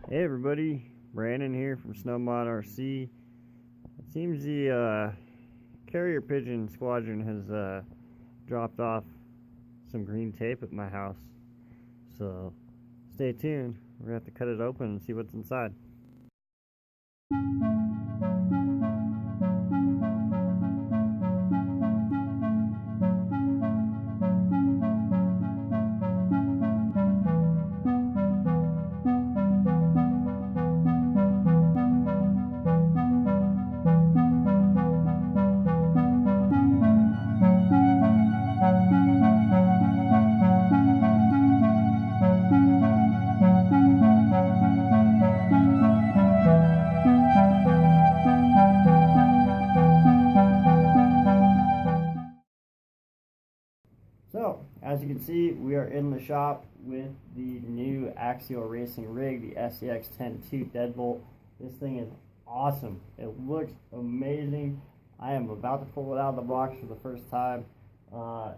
Hey everybody, Brandon here from SNOWMOD RC. It seems the carrier pigeon squadron has dropped off some green tape at my house. So stay tuned, we're going to have to cut it open and see what's inside. So, as you can see, we are in the shop with the new Axial Racing rig, the SCX10.2 Deadbolt. This thing is awesome. It looks amazing. I am about to pull it out of the box for the first time. The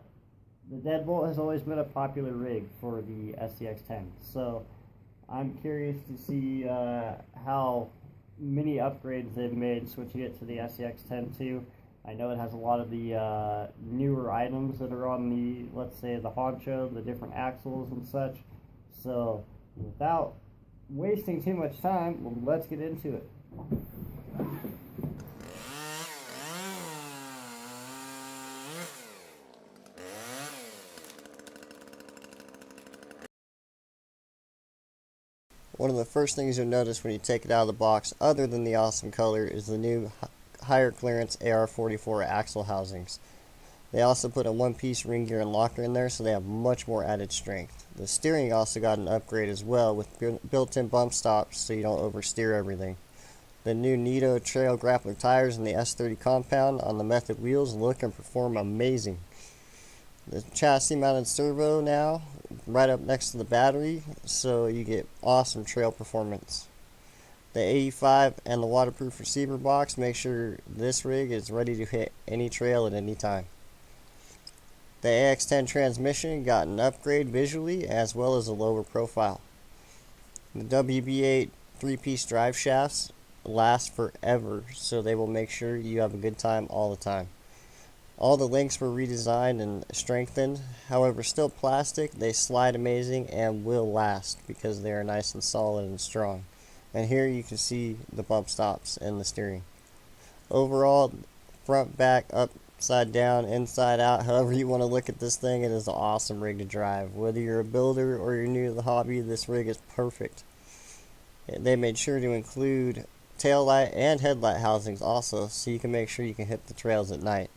Deadbolt has always been a popular rig for the SCX10, so I'm curious to see how many upgrades they've made switching it to the SCX10.2. I know it has a lot of the newer items that are on the, let's say, the honcho, the different axles and such. So without wasting too much time, well, let's get into it. One of the first things you'll notice when you take it out of the box, other than the awesome color, is the new higher clearance AR44 axle housings. They also put a one-piece ring gear and locker in there, so they have much more added strength. The steering also got an upgrade as well, with built-in bump stops so you don't oversteer everything. The new Nito trail grappler tires and the S30 compound on the Method wheels look and perform amazing. The chassis mounted servo now right up next to the battery, so you get awesome trail performance. The 85 and the waterproof receiver box make sure this rig is ready to hit any trail at any time. The AX10 transmission got an upgrade visually as well as a lower profile. The WB8 3-piece drive shafts last forever, so they will make sure you have a good time all the time. All the links were redesigned and strengthened, however still plastic, they slide amazing and will last because they are nice and solid and strong. And here you can see the bump stops and the steering. Overall, front, back, upside down, inside out, however you want to look at this thing, it is an awesome rig to drive. Whether you're a builder or you're new to the hobby, this rig is perfect. They made sure to include tail light and headlight housings also, so you can make sure you can hit the trails at night.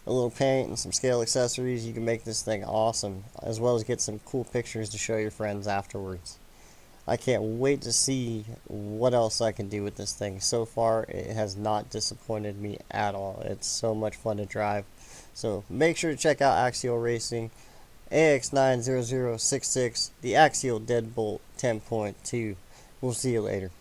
A little paint and some scale accessories, you can make this thing awesome, as well as get some cool pictures to show your friends afterwards. I can't wait to see what else I can do with this thing. So far, it has not disappointed me at all. It's so much fun to drive. So make sure to check out Axial Racing, AX90066, the Axial Deadbolt 10.2. We'll see you later.